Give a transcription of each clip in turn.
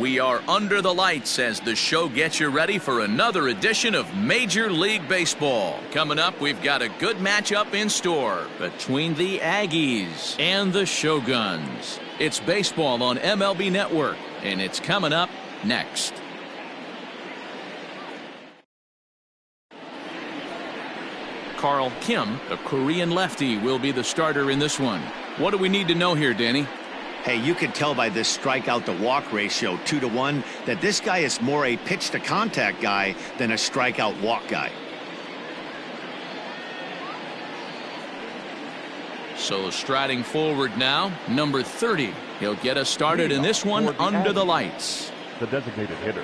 We are under the lights as the show gets you ready for another edition of Major League Baseball. Coming up, we've got a good matchup in store between the Aggies and the Shoguns. It's baseball on MLB Network, and it's coming up next. Carl Kim, the Korean lefty, will be the starter in this one. What do we need to know here, Danny? Hey, you can tell by this strikeout to walk ratio 2-to-1 that this guy is more a pitch to contact guy than a strikeout walk guy. So striding forward now, number 30. He'll get us started in this one under the lights. The designated hitter,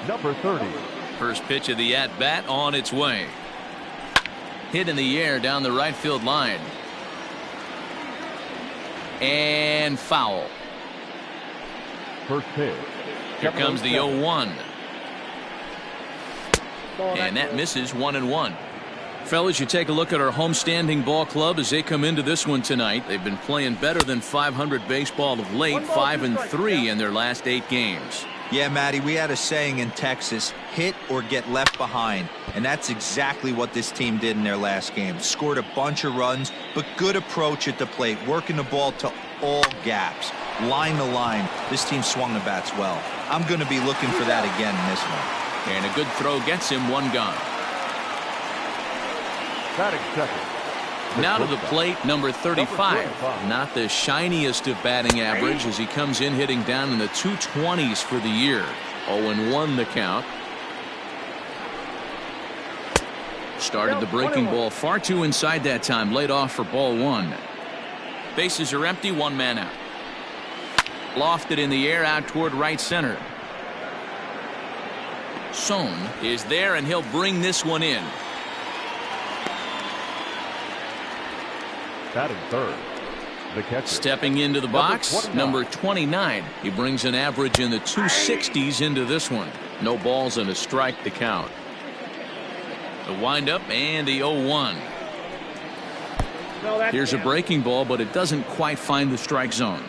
number 30. First pitch of the at-bat on its way. Hit in the air down the right field line. And foul. First pitch. Here comes the 0-1. And that misses 1-1. Fellas, you take a look at our homestanding ball club as they come into this one tonight. They've been playing better than .500 baseball of late, 5-3 in their last 8 games. Yeah, Matty, we had a saying in Texas, hit or get left behind. And that's exactly what this team did in their last game. Scored a bunch of runs, but good approach at the plate, working the ball to all gaps. Line to line, this team swung the bats well. I'm going to be looking for that again in this one. And a good throw gets him one gone. Batting second. Now to the plate, number 35. Not the shiniest of batting average as he comes in hitting down in the 220s for the year. 0-1 the count. Started the breaking ball far too inside that time. Laid off for ball 1. Bases are empty, 1 man out. Lofted in the air out toward right center. Son is there and he'll bring this one in. Batting third, the catcher. Stepping into the box, number 29. He brings an average in the 260s into this one. No balls and a strike to count. The windup and the 0-1. Here's a breaking ball, but it doesn't quite find the strike zone.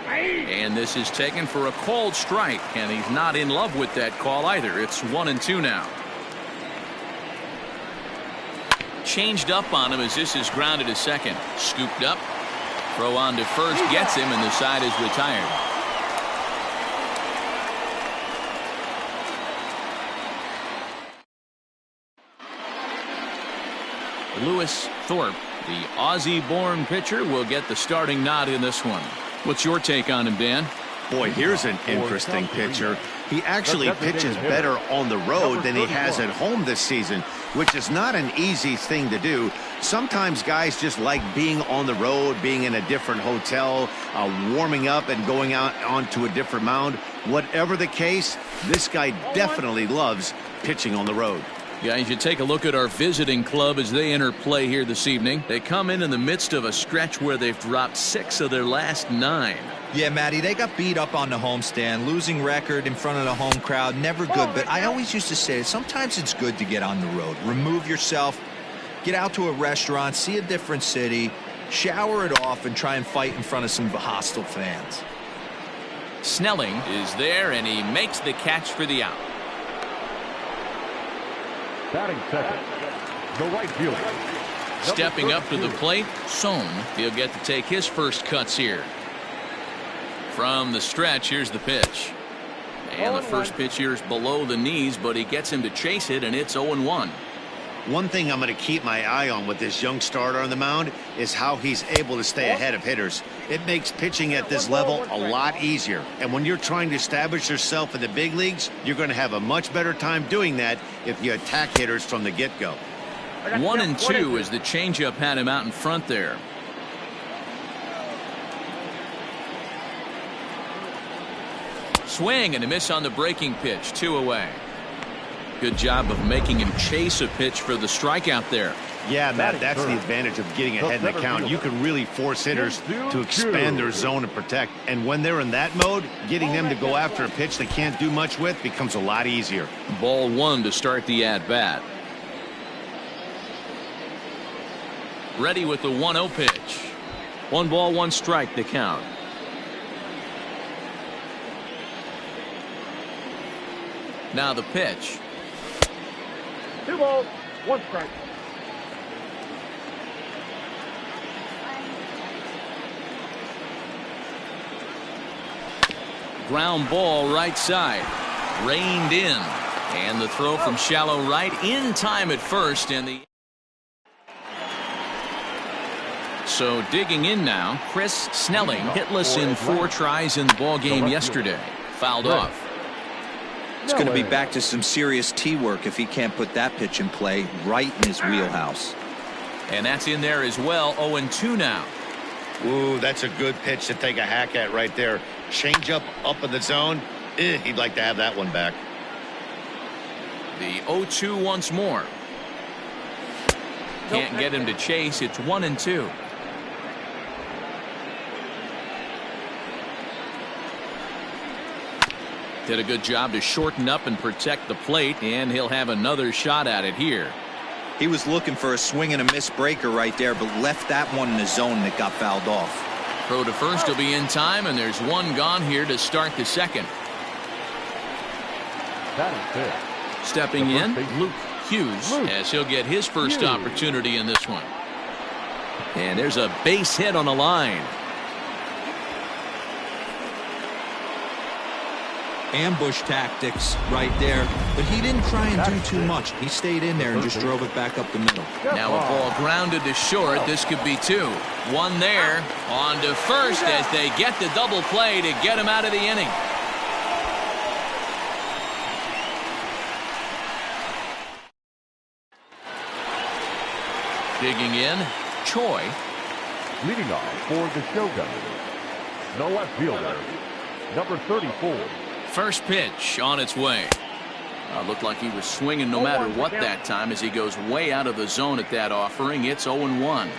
And this is taken for a called strike, and he's not in love with that call either. It's 1-2 now. Changed up on him as this is grounded to second. Scooped up. Throw on to first. Gets him, and the side is retired. Lewis Thorpe, the Aussie-born pitcher, will get the starting nod in this one. What's your take on him, Dan? Boy, here's an interesting pitcher. He actually pitches better on the road than he has at home this season, which is not an easy thing to do. Sometimes guys just like being on the road, being in a different hotel, warming up and going out onto a different mound. Whatever the case, this guy definitely loves pitching on the road. Guys, you take a look at our visiting club as they enter play here this evening. They come in the midst of a stretch where they've dropped 6 of their last 9. Yeah, Matty, they got beat up on the homestand. Losing record in front of the home crowd, never good. But I always used to say sometimes it's good to get on the road. Remove yourself, get out to a restaurant, see a different city, shower it off, and try and fight in front of some hostile fans. Snelling is there, and he makes the catch for the out. Batting second, the right fielder. Stepping up to the plate, Son. He'll get to take his first cuts here. From the stretch, here's the pitch. And the first pitch here is below the knees, but he gets him to chase it, and it's 0-1. One thing I'm going to keep my eye on with this young starter on the mound is how he's able to stay ahead of hitters. It makes pitching at this level a lot easier. And when you're trying to establish yourself in the big leagues, you're going to have a much better time doing that if you attack hitters from the get-go. 1-2 as the changeup had him out in front there. Swing and a miss on the breaking pitch. 2 away. Good job of making him chase a pitch for the strikeout there. Yeah, Matt, that's the advantage of getting ahead in the count. You can really force hitters to expand their zone and protect. And when they're in that mode, getting them to go after a pitch they can't do much with becomes a lot easier. Ball 1 to start the at-bat. Ready with the 1-0 pitch. 1 ball, 1 strike to count. Now the pitch. 2 balls, 1 strike. Ground ball right side. Reined in. And the throw from shallow right in time at first. And the So digging in now, Chris Snelling, hitless in 4 tries in the ball game yesterday. Fouled off. It's going to be back to some serious tee work if he can't put that pitch in play right in his wheelhouse. And that's in there as well. 0-2 now. Ooh, that's a good pitch to take a hack at right there. Change up in the zone. He'd like to have that one back. The 0-2 once more. Can't get him to chase. It's 1-2. Did a good job to shorten up and protect the plate, and he'll have another shot at it here. He was looking for a swing and a miss breaker right there, but left that one in the zone that got fouled off. Throw to first will be in time, and there's one gone here to start the second. Stepping in, Luke Hughes, as he'll get his first opportunity in this one. And there's a base hit on the line. Ambush tactics right there, but he didn't try and do too much. He stayed in there and just drove it back up the middle. Now a ball grounded to short. This could be 2. One there. On to first as they get the double play to get him out of the inning. Digging in, Choi. Leading off for the Shogun, the left fielder, number 34. First pitch on its way. Looked like he was swinging no matter what that time as he goes way out of the zone at that offering. It's 0-1.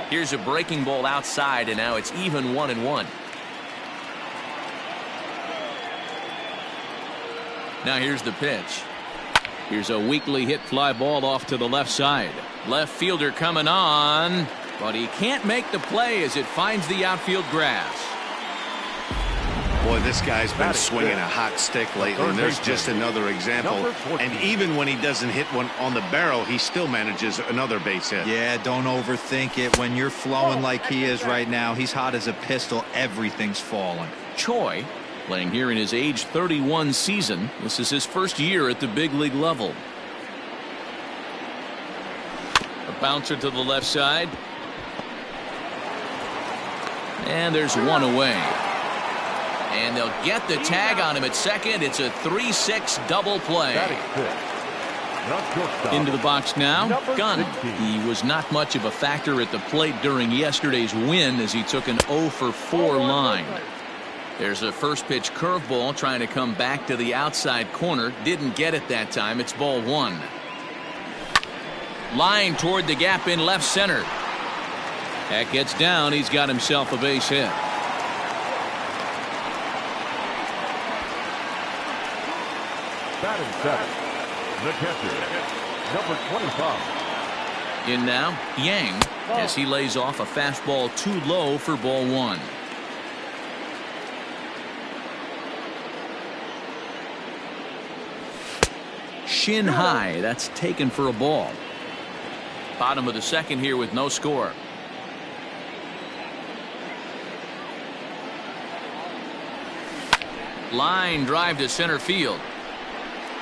Here's a breaking ball outside, and now it's even 1-1. Now here's the pitch. Here's a weakly hit fly ball off to the left side. Left fielder coming on, but he can't make the play as it finds the outfield grass. Boy, this guy's been swinging a hot stick lately, and there's just another example. And even when he doesn't hit one on the barrel, he still manages another base hit. Yeah, don't overthink it. When you're flowing like he is right now, he's hot as a pistol. Everything's falling. Choi, playing here in his age 31 season. This is his first year at the big league level. A bouncer to the left side. And there's one away. And they'll get the tag on him at second. It's a 3-6 double play. Into the box now, Gunn. He was not much of a factor at the plate during yesterday's win as he took an 0-for-4 line. There's a first pitch curveball trying to come back to the outside corner. Didn't get it that time. It's ball 1. Line toward the gap in left center. That gets down. He's got himself a base hit. Batting 7, the catcher, number 25. In now, Yang, as he lays off a fastball too low for ball 1. Shin high, that's taken for a ball. Bottom of the second here with no score. Line drive to center field.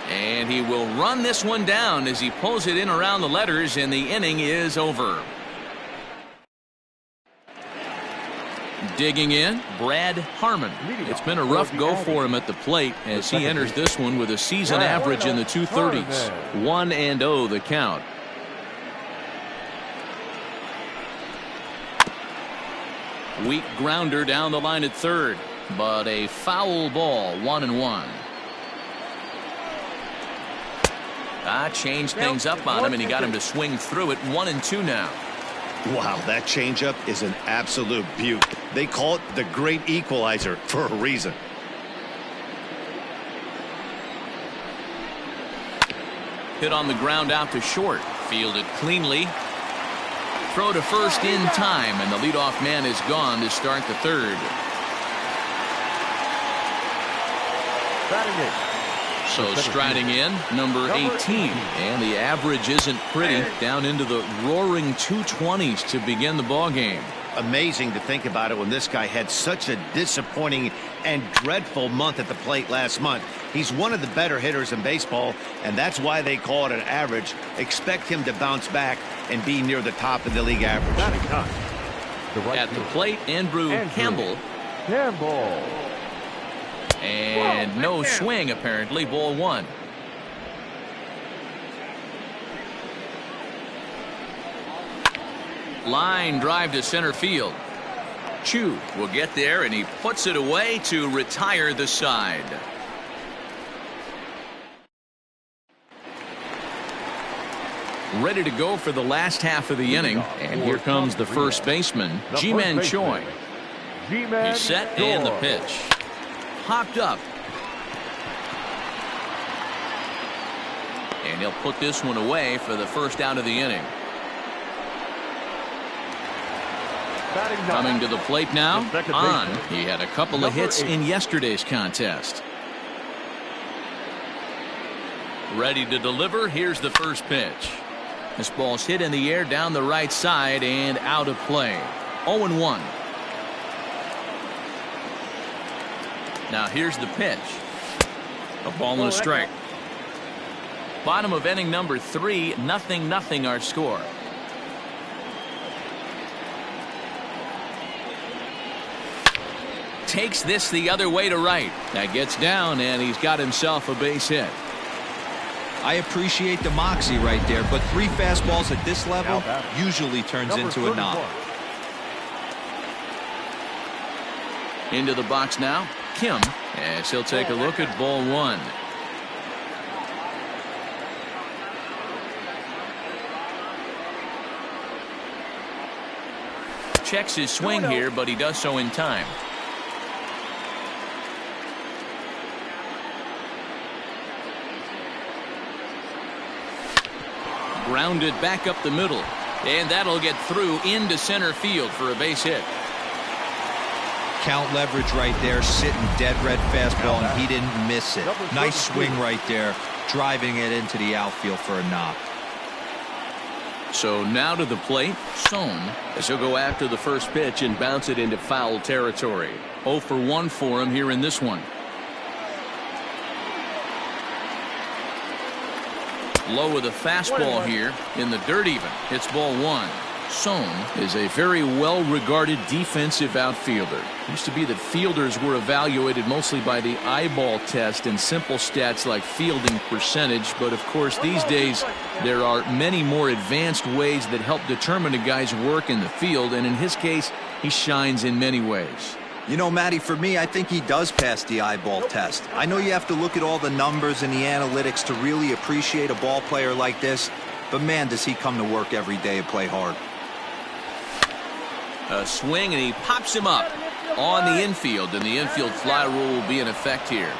And he will run this one down as he pulls it in around the letters, and the inning is over. Digging in, Brad Harmon. It's been a rough go for him at the plate as he enters this one with a season average in the 230s. 1-0 the count. Weak grounder down the line at third, but a foul ball. 1-1. Changed things up on him, and he got him to swing through it. 1-2 now. Wow, that changeup is an absolute beaut. They call it the great equalizer for a reason. Hit on the ground out to short. Fielded cleanly. Throw to first in time, and the leadoff man is gone to start the third. Batting eighth. So striding in, number 18. And the average isn't pretty, down into the roaring 220s to begin the ball game. Amazing to think about it when this guy had such a disappointing and dreadful month at the plate last month. He's one of the better hitters in baseball, and that's why they call it an average. Expect him to bounce back and be near the top of the league average. At the plate, Andrew Campbell. And no swing, apparently. Ball one. Line drive to center field. Chu will get there, and he puts it away to retire the side. Ready to go for the last half of the inning, and here comes the first baseman, Ji-Man Choi. He's set, and the pitch. Hopped up. And he'll put this one away for the first out of the inning. Coming to the plate now, On. He had a couple of hits in yesterday's contest. Ready to deliver. Here's the first pitch. This ball's hit in the air down the right side and out of play. 0-1. Now here's the pitch. A ball and a strike. Bottom of inning number 3, 0-0 our score. Takes this the other way to right. That gets down, and he's got himself a base hit. I appreciate the moxie right there, but 3 fastballs at this level usually turns into a knock. Into the box now, Kim, as he'll take a look at ball one. Checks his swing here, but he does so in time. Grounded back up the middle, and that'll get through into center field for a base hit. Count leverage right there, sitting dead red fastball, and he didn't miss it. Nice swing right there, driving it into the outfield for a knock. So now to the plate, Son, as he'll go after the first pitch and bounce it into foul territory. 0 for 1 for him here in this one. Low with a fastball here in the dirt even. Hits ball one. Son is a very well-regarded defensive outfielder. Used to be that fielders were evaluated mostly by the eyeball test and simple stats like fielding percentage, but of course these days there are many more advanced ways that help determine a guy's work in the field, and in his case he shines in many ways. You know, Matty, for me, I think he does pass the eyeball test. I know you have to look at all the numbers and the analytics to really appreciate a ball player like this, but man, does he come to work every day and play hard. A swing, and he pops him up on the infield, and the infield fly rule will be in effect here.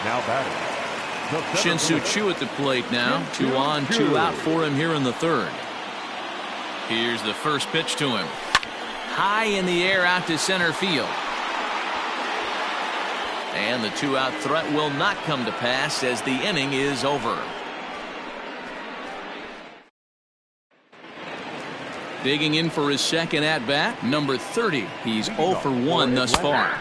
Now batting. Shin-Soo Choo at the plate now. 2 on, 2 out for him here in the third. Here's the first pitch to him. High in the air out to center field. And the 2-out threat will not come to pass as the inning is over. Digging in for his second at-bat, number 30. He's 0 for 1 thus far.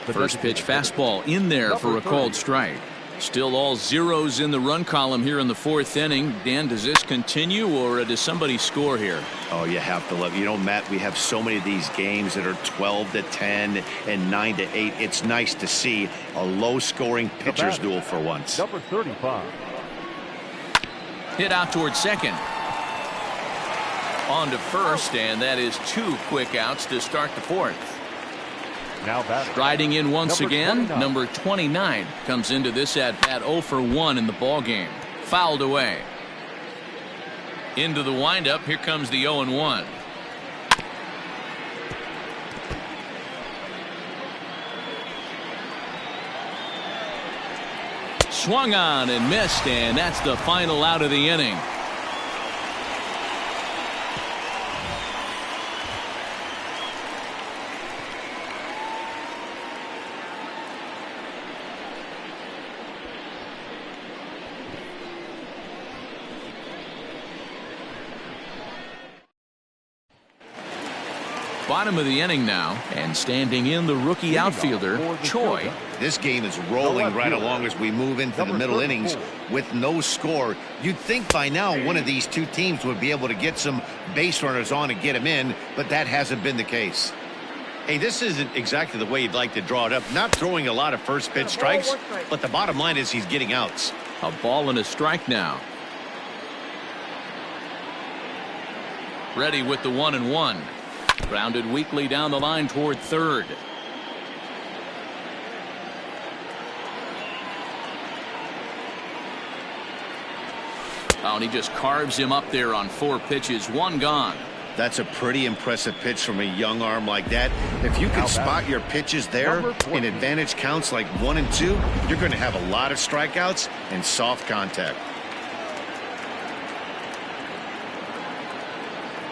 First pitch fastball in there for a called strike. Still all zeros in the run column here in the fourth inning. Dan, does this continue, or does somebody score here? Oh, you have to love. You know, Matt, we have so many of these games that are 12-10 and 9-8. It's nice to see a low-scoring pitcher's duel for once. Number 35. Hit out towards second. On to first, and that is 2 quick outs to start the fourth. Now striding in once again, number 29 comes into this at bat 0 for 1 in the ball game. Fouled away. Into the windup, here comes the 0-1. Swung on and missed, and that's the final out of the inning. bottom of the inning now, and standing in the rookie outfielder, Choi. This game is rolling right along as we move into the middle innings with no score. You'd think by now one of these two teams would be able to get some base runners on and get them in, but that hasn't been the case. Hey, this isn't exactly the way you'd like to draw it up. Not throwing a lot of first pitch strikes, but the bottom line is he's getting outs. A ball and a strike now. Ready with the 1-1. Grounded weakly down the line toward third. Oh, and he just carves him up there on 4 pitches. 1 gone. That's a pretty impressive pitch from a young arm like that. If you can spot your pitches there in advantage counts like 1 and 2, you're going to have a lot of strikeouts and soft contact.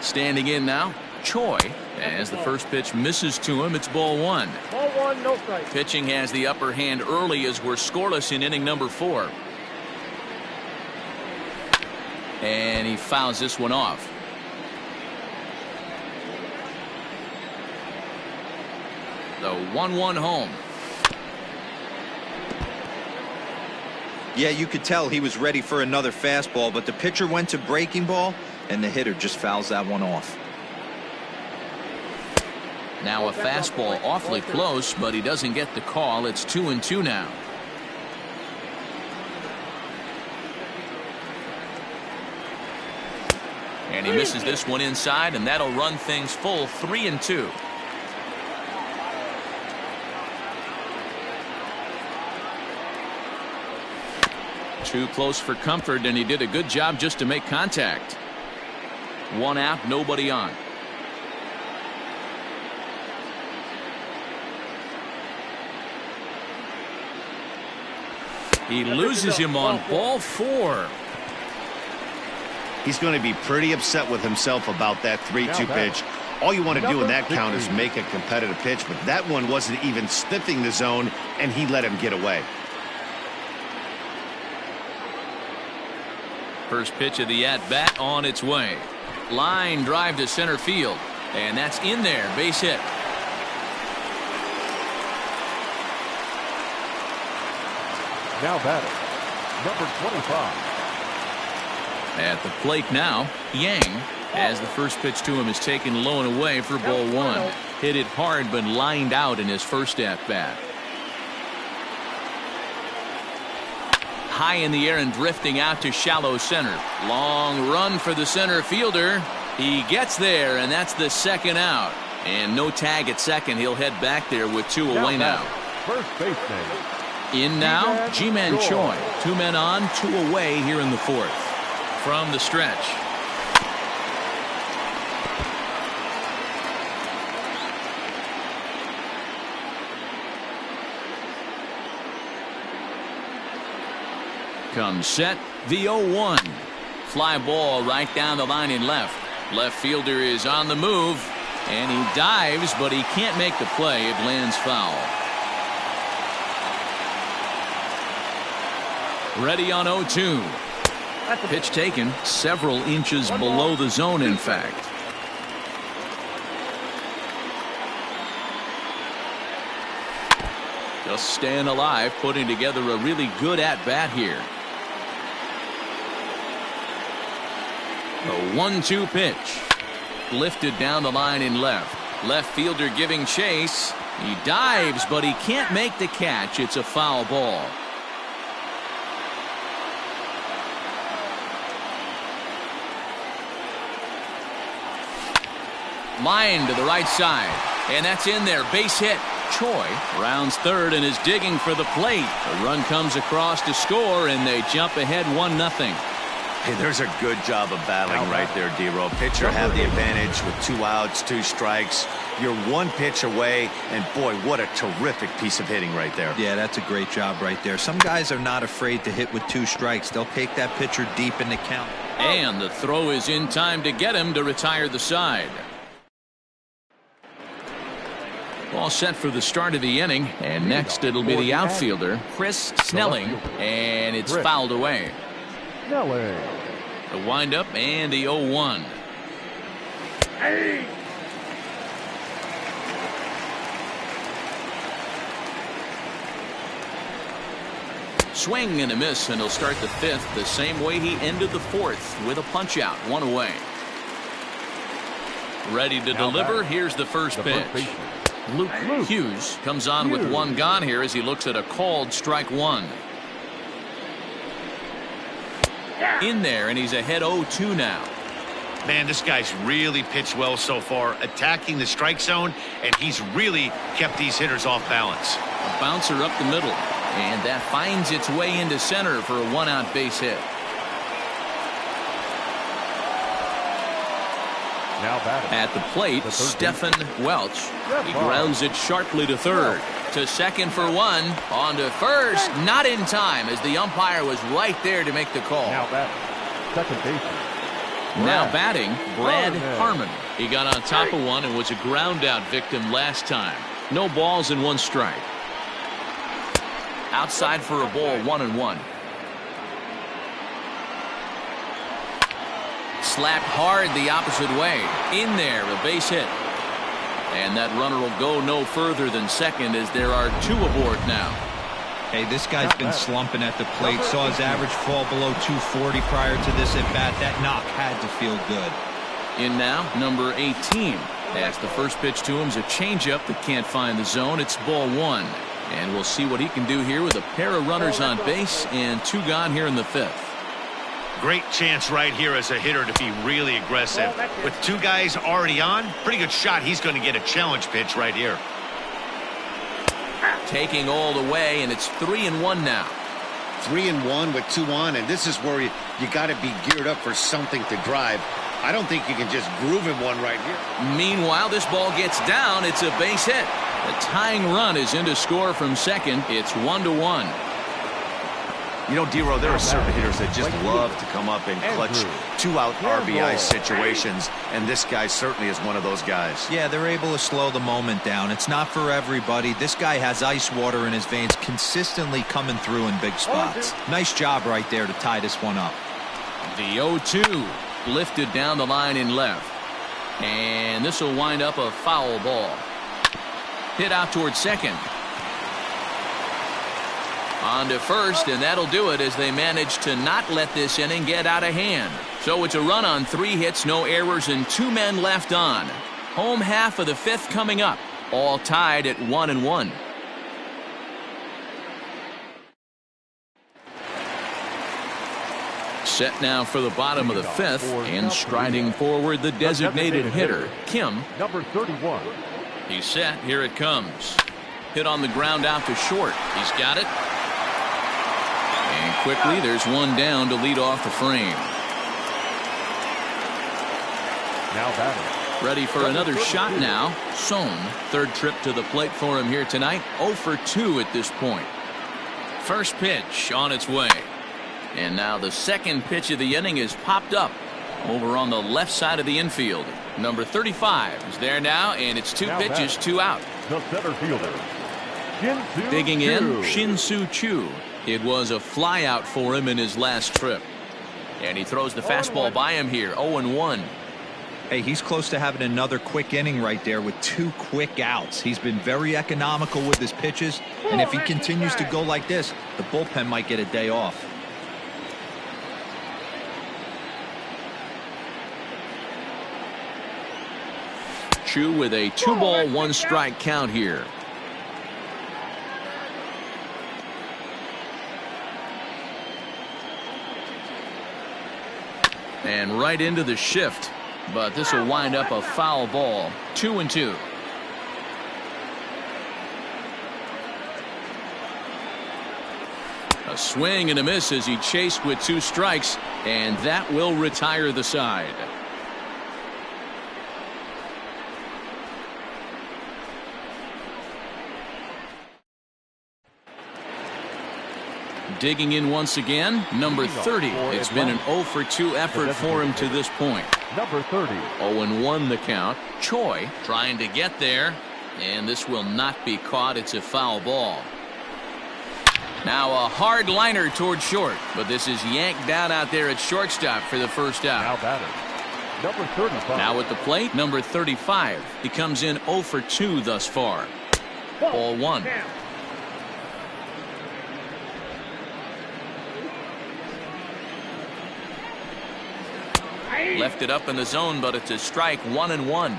Standing in now, Choi. As the first pitch misses to him, it's ball 1. Ball 1, no strike. Pitching has the upper hand early as we're scoreless in inning number 4. And he fouls this one off. The 1-1 home. Yeah, you could tell he was ready for another fastball, but the pitcher went to breaking ball, and the hitter just fouls that one off. Now a fastball awfully close, but he doesn't get the call. It's 2-2 now. And he misses this one inside, and that'll run things full 3-2. Too close for comfort, and he did a good job just to make contact. 1 out, nobody on. He loses him on ball 4. He's going to be pretty upset with himself about that 3-2 pitch. All you want to do in that count is make a competitive pitch, but that one wasn't even sniffing the zone, and he let him get away. First pitch of the at-bat on its way. Line drive to center field, and that's in there. Base hit. Now batting, number 25. At the plate now, Yang, as the first pitch to him is taken low and away for ball 1. Hit it hard, but lined out in his first at-bat. High in the air and drifting out to shallow center. Long run for the center fielder. He gets there, and that's the 2nd out. And no tag at second. He'll head back there with 2 away now. First baseman. In now, Ji-Man Choi. 2 men on, 2 away here in the 4th. From the stretch. Comes set, the 0-1. Fly ball right down the line in left. Left fielder is on the move, and he dives, but he can't make the play. It lands foul. Ready on 0-2. Pitch taken several inches below the zone, in fact. Just staying alive, putting together a really good at-bat here. A 1-2 pitch. Lifted down the line in left. Left fielder giving chase. He dives, but he can't make the catch. It's a foul ball. Line to the right side, and that's in there. Base hit. Choi rounds third and is digging for the plate. The run comes across to score, and they jump ahead 1-0. Hey, there's a good job of battling right there, D-Row. Pitcher had the advantage with 2 outs, 2 strikes. You're 1 pitch away, and boy, what a terrific piece of hitting right there. Yeah, that's a great job right there. Some guys are not afraid to hit with 2 strikes. They'll take that pitcher deep in the count. And the throw is in time to get him to retire the side. All set for the start of the inning, and next it'll be the outfielder, Chris Snelling, and it's fouled away. The windup and the 0-1. Swing and a miss, and he'll start the fifth the same way he ended the fourth, with a punch out, one away. Ready to deliver. Here's the first pitch. Luke Hughes comes on with one gone here as he looks at a called strike one. In there, and he's ahead 0-2 now. Man, this guy's really pitched well so far, attacking the strike zone, and he's really kept these hitters off balance. A bouncer up the middle, and that finds its way into center for a one-out base hit. Now at the plate, Stephen Welch. He grounds it sharply to third. To second for one. On to first. Not in time, as the umpire was right there to make the call. Now batting, second baseman. Now batting, Brad Harmon. He got on top of one and was a ground out victim last time. No balls and one strike. Outside for a ball, 1-1. Slapped hard the opposite way. In there, a base hit. And that runner will go no further than second, as there are two aboard now. Hey, this guy's been slumping at the plate. Saw his average fall below 240 prior to this at bat. That knock had to feel good. In now, number 18. As the first pitch to him is a changeup that can't find the zone. It's ball one. And we'll see what he can do here with a pair of runners on base and two gone here in the fifth. Great chance right here as a hitter to be really aggressive. With two guys already on, pretty good shot. He's going to get a challenge pitch right here. Taking all the way, and it's 3-1 now. 3-1 with two on, and this is where you got to be geared up for something to drive. I don't think you can just groove him one right here. Meanwhile, this ball gets down. It's a base hit. The tying run is in to score from second. It's 1-1. You know, D-Row, there are certain hitters that just love to come up and clutch two-out RBI situations, and this guy certainly is one of those guys. Yeah, they're able to slow the moment down. It's not for everybody. This guy has ice water in his veins, consistently coming through in big spots. Nice job right there to tie this one up. The 0-2 lifted down the line in left, and this will wind up a foul ball. Hit out towards second. On to first, and that'll do it as they manage to not let this inning get out of hand. So it's a run on 3 hits, no errors, and 2 men left on. Home half of the fifth coming up, all tied at 1-1. Set now for the bottom of the fifth, and striding forward the designated hitter, Kim. Number 31. He's set. Here it comes. Hit on the ground out to short. He's got it. And quickly, there's one down to lead off the frame. Now batting. Ready for another shot now. Sohn, third trip to the plate for him here tonight. 0 for 2 at this point. First pitch on its way. And now the second pitch of the inning is popped up over on the left side of the infield. Number 35 is there now, and it's 2 pitches, 2 out. The center fielder, Shin-Soo Digging in, Choo. Shin-Soo Choo. It was a fly out for him in his last trip. And he throws the fastball by him here, 0-1. Hey, he's close to having another quick inning right there with 2 quick outs. He's been very economical with his pitches, and if he continues to go like this, the bullpen might get a day off. Choo with a 2-ball, 1-strike count here. And right into the shift, but this will wind up a foul ball. 2-2. A swing and a miss as he chased with 2 strikes, and that will retire the side. Digging in once again, number 30. It's been an 0 for 2 effort for him to this point. Number 30. 0-1 the count. Choi trying to get there, and this will not be caught. It's a foul ball. Now a hard liner toward short, but this is yanked down out there at shortstop for the first out. Now batter, number 35. Now at the plate, number 35. He comes in 0 for 2 thus far. Ball 1. Left it up in the zone, but it's a strike, 1-1.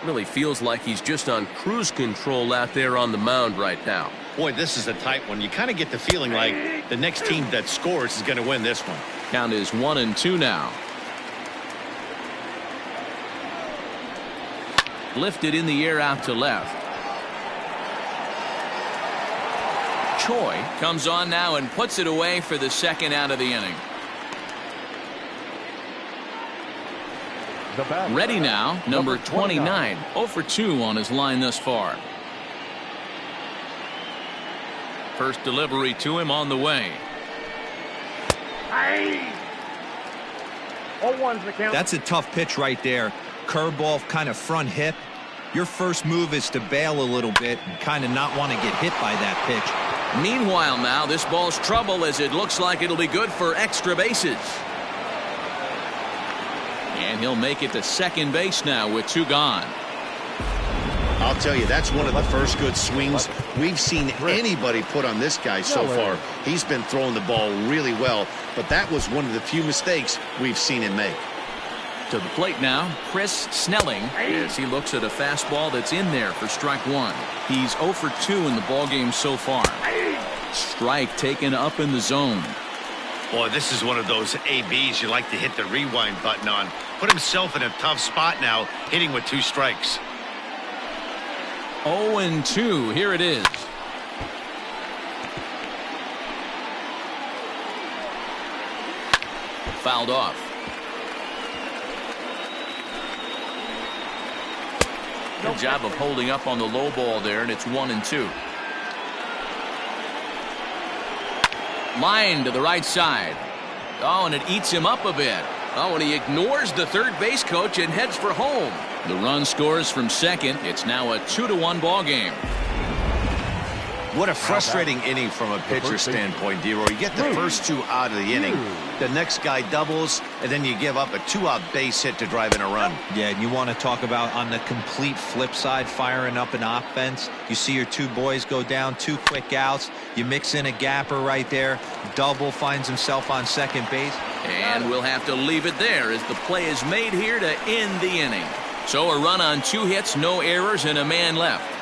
Really feels like he's just on cruise control out there on the mound right now. Boy, this is a tight one. You kind of get the feeling like the next team that scores is going to win this one. Count is 1-2 now. Lifted in the air out to left. Choi comes on now and puts it away for the second out of the inning. Ready now, number 29. 0 for 2 on his line thus far. First delivery to him on the way. That's a tough pitch right there. Curveball, kind of front hip. Your first move is to bail a little bit and kind of not want to get hit by that pitch. Meanwhile now, this ball's trouble as it looks like it'll be good for extra bases. And he'll make it to second base now with 2 gone. I'll tell you, that's one of the first good swings we've seen anybody put on this guy so far. He's been throwing the ball really well, but that was one of the few mistakes we've seen him make. To the plate now, Chris Snelling, as he looks at a fastball that's in there for strike 1. He's 0 for 2 in the ballgame so far. Strike taken up in the zone. Boy, this is one of those ABs you like to hit the rewind button on. Put himself in a tough spot now, hitting with 2 strikes. 0-2. Here it is. Fouled off. Good job of holding up on the low ball there, and it's 1-2. Line to the right side. Oh, and it eats him up a bit. Oh, and he ignores the third base coach and heads for home. The run scores from second. It's now a 2-1 ball game. What a frustrating inning from a pitcher's standpoint, D-Roy. You get the first 2 out of the inning. The next guy doubles, and then you give up a 2-out base hit to drive in a run. Yeah, and you want to talk about on the complete flip side, firing up an offense. You see your 2 boys go down, 2 quick outs. You mix in a gapper right there. Double, finds himself on second base. And we'll have to leave it there as the play is made here to end the inning. So a run on 2 hits, no errors, and a man left.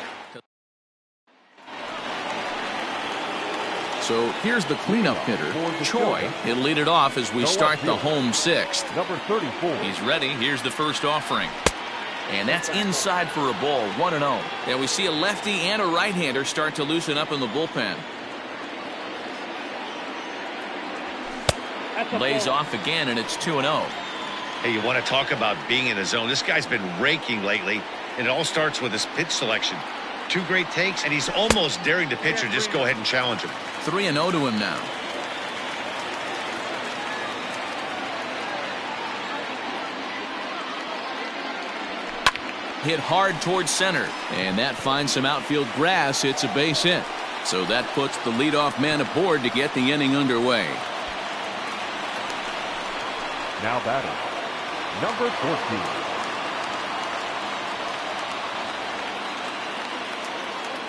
So here's the cleanup hitter, Choi. He'll lead it off as we start the home 6th. Number 34. He's ready. Here's the first offering. And that's inside for a ball, 1-0. And we see a lefty and a right-hander start to loosen up in the bullpen. Lays off again, and it's 2-0. Hey, you want to talk about being in the zone. This guy's been raking lately, and it all starts with his pitch selection. 2 great takes, and he's almost daring the pitcher just go ahead and challenge him. 3-0 to him now. Hit hard towards center, and that finds some outfield grass. It's a base hit. So that puts the leadoff man aboard to get the inning underway. Now batting, number 14.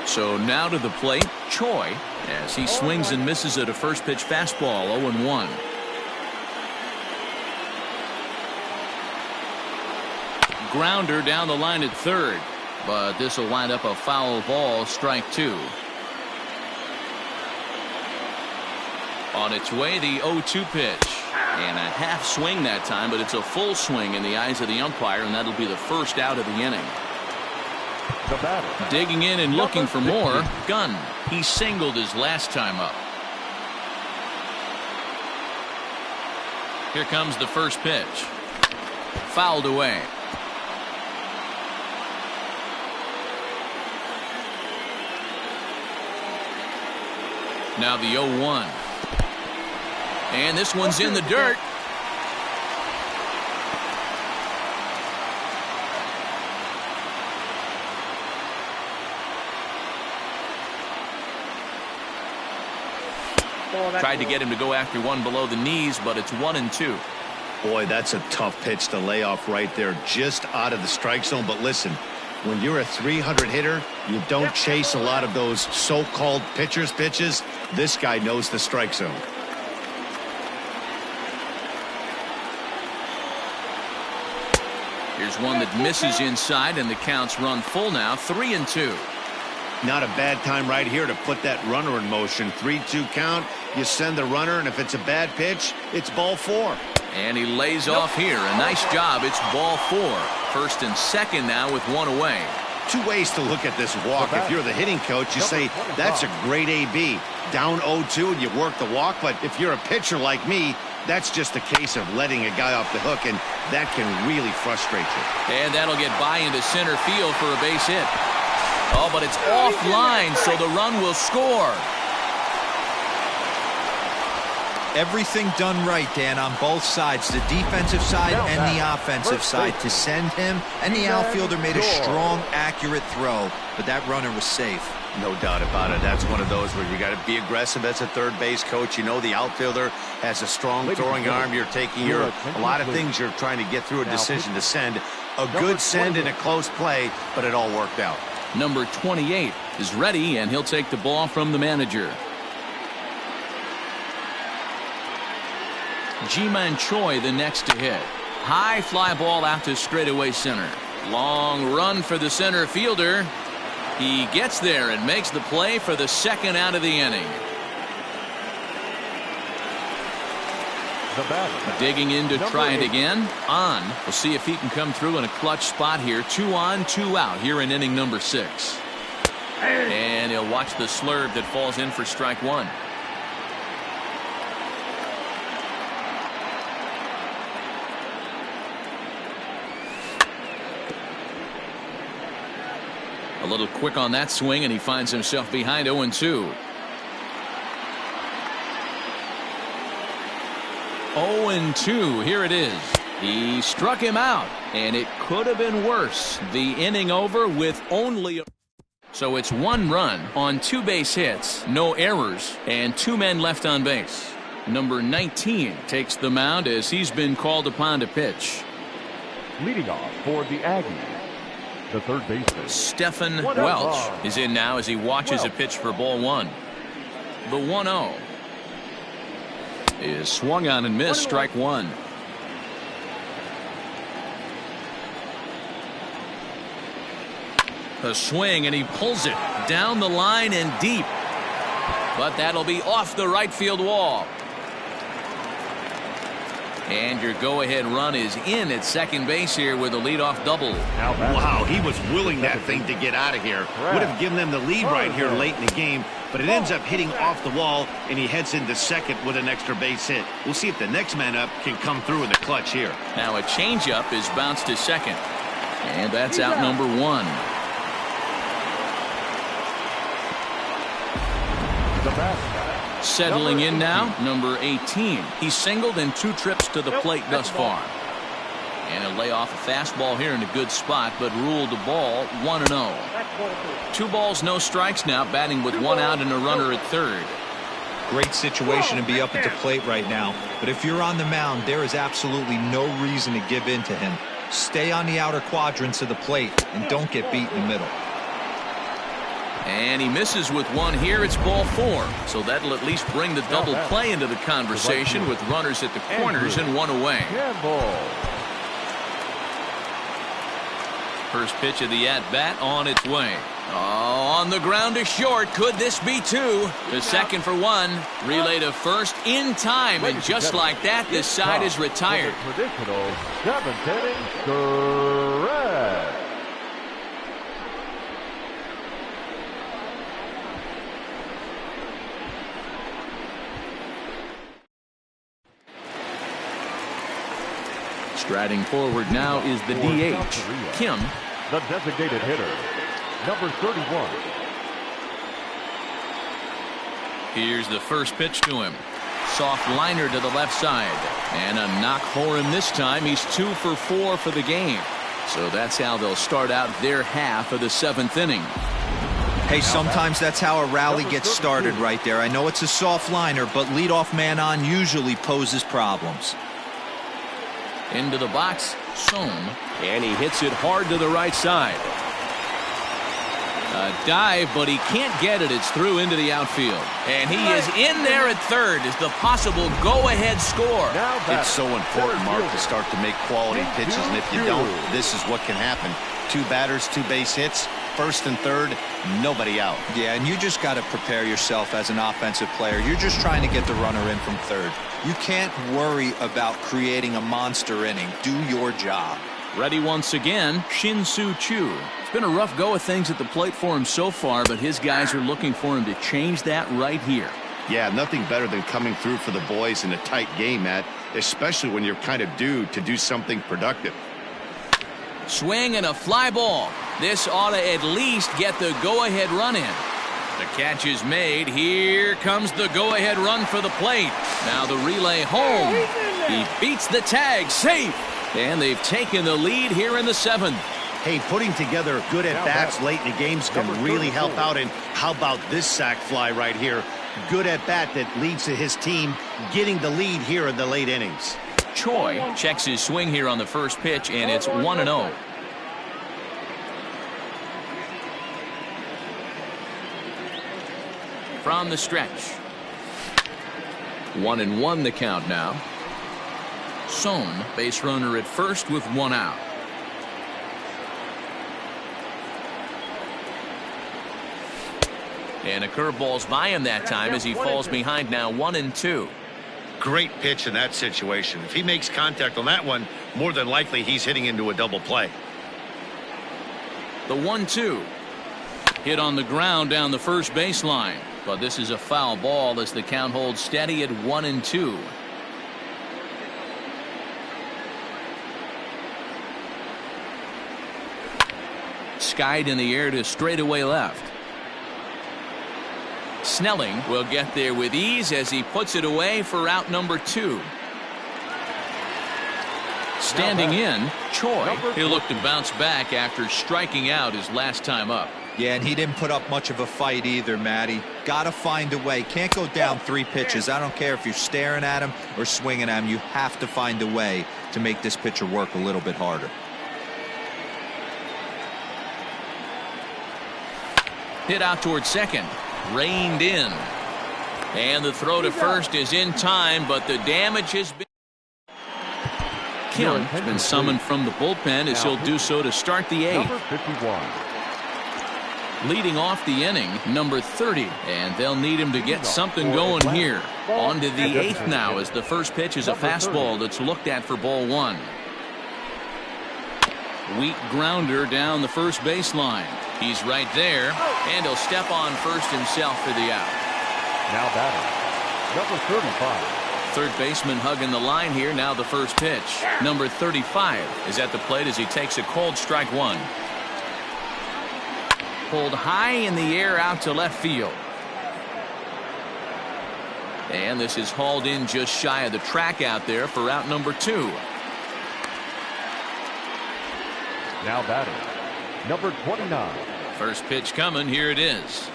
So now to the plate, Choi, as he swings and misses at a first pitch fastball, 0-1. Grounder down the line at third, but this will wind up a foul ball, strike 2. On its way, the 0-2 pitch. And a half swing that time, but it's a full swing in the eyes of the umpire, and that'll be the first out of the inning. The batter. Digging in and looking for more, Gunn. He singled his last time up. Here comes the first pitch. Fouled away. Now the 0-1. And this one's in the dirt. Tried to get him to go after one below the knees, but it's 1-2. Boy, that's a tough pitch to lay off right there, just out of the strike zone. But listen, when you're a 300 hitter, you don't chase a lot of those so-called pitcher's pitches. This guy knows the strike zone. Here's one that misses inside, and the count's run full now, 3-2. Not a bad time right here to put that runner in motion. 3-2 count. You send the runner, and if it's a bad pitch, it's ball 4. And he lays off here. A nice job. It's ball 4. First and second now with one away. Two ways to look at this walk. If you're the hitting coach, you say, that's a great AB. Down 0-2, and you work the walk. But if you're a pitcher like me, that's just a case of letting a guy off the hook, and that can really frustrate you. And that'll get by into center field for a base hit. Oh, but it's offline, so the run will score. Everything done right, Dan, on both sides, the defensive side and the offensive side, to send him, and the outfielder made a strong, accurate throw, but that runner was safe. No doubt about it. That's one of those where you got to be aggressive as a third base coach. You know the outfielder has a strong throwing arm. You're taking a lot of things you're trying to get through a decision to send. A good send in a close play, but it all worked out. Number 28 is ready, and he'll take the ball from the manager. Ji-Man Choi the next to hit. High fly ball out to straightaway center. Long run for the center fielder. He gets there and makes the play for the second out of the inning. Digging in to try it again. On. We'll see if he can come through in a clutch spot here. 2 on, 2 out here in inning number 6. And he'll watch the slurve that falls in for strike 1. A little quick on that swing, and he finds himself behind 0-2. 0-2. Here it is. He struck him out, and it could have been worse. The inning over with only so it's 1 run on 2 base hits, no errors, and 2 men left on base. Number 19 takes the mound as he's been called upon to pitch. Leading off for the Aggies, the third baseman, Stephen Welch is in now as he watches a pitch for ball 1. The 1-0 is swung on and missed, strike 1. A swing, and he pulls it down the line and deep, but that'll be off the right field wall. And your go-ahead run is in at second base here with a leadoff double. Wow, he was willing that thing to get out of here. Would have given them the lead right here late in the game, but it ends up hitting off the wall, and he heads into second with an extra base hit. We'll see if the next man up can come through in the clutch here. Now a changeup is bounced to second, and that's out number 1. Settling in now, number 18. He's singled in 2 trips to the plate thus far. And he'll lay off a fastball here in a good spot, but ruled the ball 1-0. 2 balls, no strikes now, batting with 1 out and a runner at third. Great situation to be up at the plate right now, but if you're on the mound, there is absolutely no reason to give in to him. Stay on the outer quadrants of the plate and don't get beat in the middle. And he misses with 1 here. It's ball 4. So that'll at least bring the double play into the conversation with runners at the corners and 1 away. First pitch of the at-bat on its way. Oh, on the ground to short. Could this be 2? The second for 1. Relay to first in time. And just like that, this side is retired. Traditional 7th inning stretch. Striding forward now is the DH, Kim. The designated hitter, number 31. Here's the first pitch to him. Soft liner to the left side. And a knock for him this time. He's 2 for 4 for the game. So that's how they'll start out their half of the 7th inning. Hey, sometimes that's how a rally gets started right there. I know it's a soft liner, but leadoff man on usually poses problems. Into the box, Sohm, and he hits it hard to the right side. A dive, but he can't get it. It's through into the outfield. And he is in there at third as the possible go-ahead score. It's so important, Mark, to start to make quality pitches, and if you don't, this is what can happen. 2 batters, 2 base hits, first and third, nobody out. Yeah, and you just got to prepare yourself as an offensive player. You're just trying to get the runner in from third. You can't worry about creating a monster inning. Do your job. Ready once again, Shin-Soo Choo. It's been a rough go of things at the plate for him so far, but his guys are looking for him to change that right here. Yeah, nothing better than coming through for the boys in a tight game, Matt, especially when you're kind of due to do something productive. Swing and a fly ball. This ought to at least get the go-ahead run in. The catch is made. Here comes the go-ahead run for the plate. Now the relay home. He beats the tag. Safe. And they've taken the lead here in the 7th. Hey, putting together good at-bats late in the games can really help out. And how about this sac fly right here? Good at-bat that leads to his team getting the lead here in the late innings. Choi checks his swing here on the first pitch, and it's 1-0. From the stretch. 1-1 the count now. Son, base runner at first with 1 out. And a curveball's by him that time as he falls behind now 1-2. Great pitch in that situation. If he makes contact on that one, more than likely he's hitting into a double play. The 1-2. Hit on the ground down the first baseline. But this is a foul ball as the count holds steady at 1-2. Skied in the air to straightaway left. Snelling will get there with ease as he puts it away for out number 2. Standing in, Choi. He'll look to bounce back after striking out his last time up. Yeah, and he didn't put up much of a fight either, Matty. Got to find a way. Can't go down 3 pitches. I don't care if you're staring at him or swinging at him. You have to find a way to make this pitcher work a little bit harder. Hit out towards second. Reined in. And the throw to first is in time, but the damage has been. Kim has been summoned from the bullpen as he'll do so to start the 8th. Leading off the inning, number 30, and they'll need him to get something going here. On to the 8th now as the first pitch is a fastball that's looked at for ball 1. Weak grounder down the first baseline. He's right there, and he'll step on first himself for the out. Now batting, number 35. Third baseman hugging the line here. Now the first pitch. Number 35 is at the plate as he takes a cold strike 1. Pulled high in the air out to left field. And this is hauled in just shy of the track out there for out number 2. Now batting, number 29. First pitch coming. Here it is.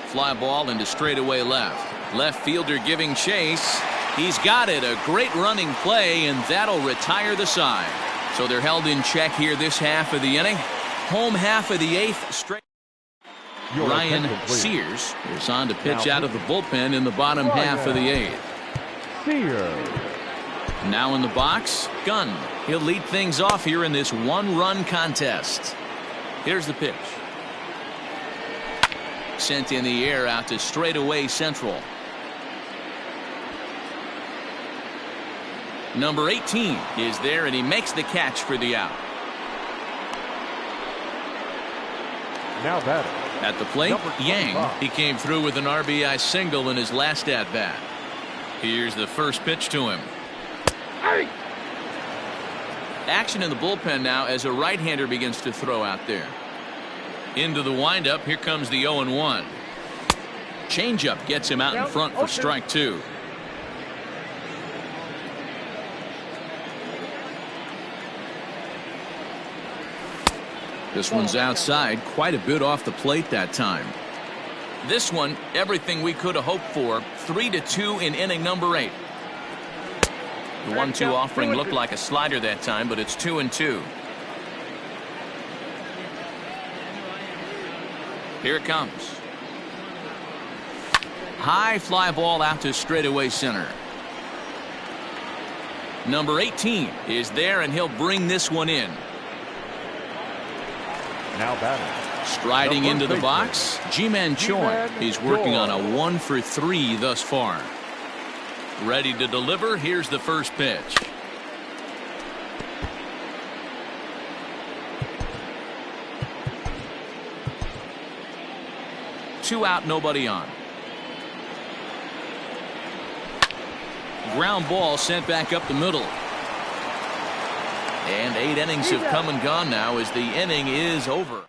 Fly ball into straightaway left. Left fielder giving chase. He's got it. A great running play, and that'll retire the side. So they're held in check here this half of the inning. Home half of the 8th straight. Ryan Sears is on to pitch out of the bullpen in the bottom half of the 8th. Sears. Now in the box, Gunn. He'll lead things off here in this 1-run contest. Here's the pitch. Sent in the air out to straightaway central. Number 18 is there, and he makes the catch for the out. Now batting. At the plate, Yang. He came through with an RBI single in his last at-bat. Here's the first pitch to him. Action in the bullpen now as a right-hander begins to throw out there. Into the windup. Here comes the 0-1. Changeup gets him out in front for strike 2. This one's outside, quite a bit off the plate that time. This one, everything we could have hoped for. 3-2 in inning number 8. The 1-2 offering looked like a slider that time, but it's 2-2. Here it comes. High fly ball out to straightaway center. Number 18 is there, and he'll bring this one in. Now batting. Striding into the box, Ji-Man Choi. He's working on a 1 for 3 thus far. Ready to deliver. Here's the first pitch. Two out, nobody on. Ground ball sent back up the middle. And 8 innings have come and gone now as the inning is over.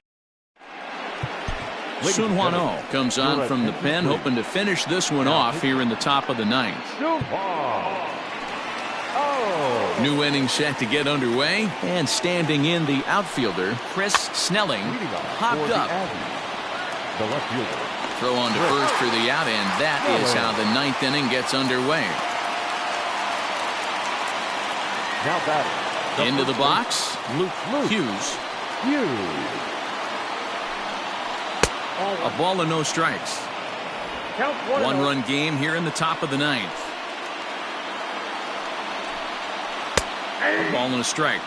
Sun Hwan-oh comes on from the pen, hoping to finish this one off here in the top of the 9th. New inning set to get underway, and standing in the outfielder, Chris Snelling, hopped up. The left fielder. Throw on to first for the out, and that is how the 9th inning gets underway. Now batting. Into the box, Luke Hughes. A ball and no strikes. 1-run game here in the top of the 9th. A ball and a strike.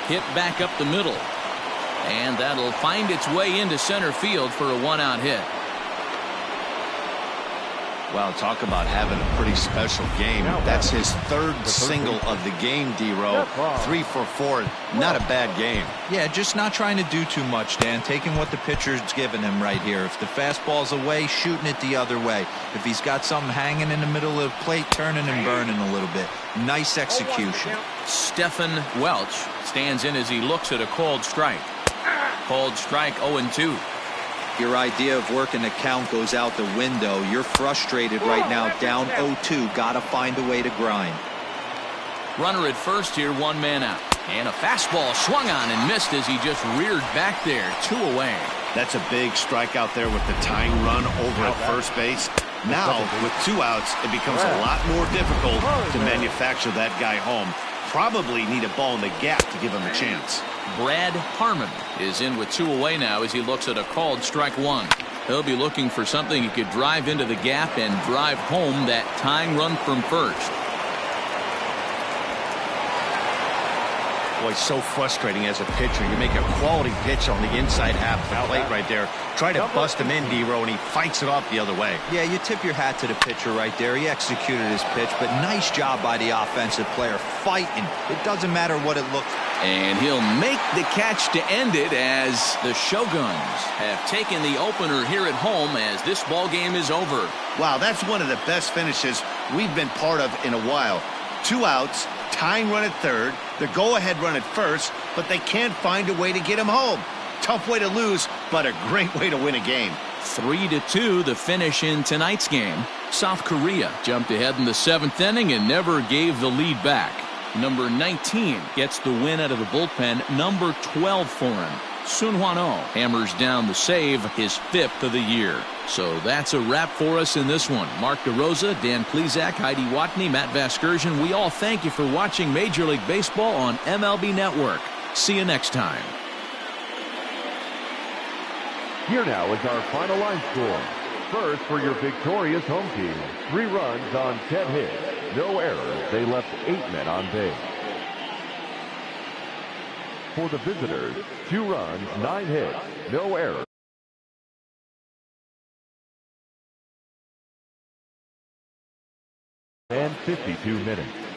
Hit back up the middle. And that'll find its way into center field for a 1-out hit. Well, talk about having a pretty special game. That's his 3rd single of the game, D-Row. 3 for 4. Not a bad game. Yeah, just not trying to do too much, Dan. Taking what the pitcher's giving him right here. If the fastball's away, shooting it the other way. If he's got something hanging in the middle of the plate, turning and burning a little bit. Nice execution. Stephen Welch stands in as he looks at a called strike. Called strike, 0-2. Your idea of working the count goes out the window. You're frustrated right now, down 0-2. Gotta find a way to grind. Runner at first here, 1 man out. And a fastball swung on and missed as he just reared back there. 2 away. That's a big strike out there with the tying run over at first base. Now, with 2 outs, it becomes a lot more difficult to manufacture that guy home. Probably need a ball in the gap to give him a chance. Brad Harmon is in with 2 away now as he looks at a called strike 1. He'll be looking for something he could drive into the gap and drive home that tying run from first. Boy, so frustrating as a pitcher. You make a quality pitch on the inside half of the plate right there. Try to bust him in, D-Row, and he fights it off the other way. Yeah, you tip your hat to the pitcher right there. He executed his pitch, but nice job by the offensive player fighting. It doesn't matter what it looks like. And he'll make the catch to end it as the Shoguns have taken the opener here at home as this ball game is over. Wow, that's one of the best finishes we've been part of in a while. 2 outs, tying run at third, the go-ahead run at first, but they can't find a way to get him home. Tough way to lose, but a great way to win a game. 3-2 the finish in tonight's game. South Korea jumped ahead in the 7th inning and never gave the lead back. Number 19 gets the win out of the bullpen. Number 12 for him. Sun Hwan-oh hammers down the save, his 5th of the year. So that's a wrap for us in this one. Mark DeRosa, Dan Plesac, Heidi Watney, Matt Vasgersian. We all thank you for watching Major League Baseball on MLB Network. See you next time. Here now is our final line score. First, for your victorious home team, 3 runs on 10 hits. No errors. They left 8 men on base. For the visitors, 2 runs, 9 hits. No errors. And 52 minutes.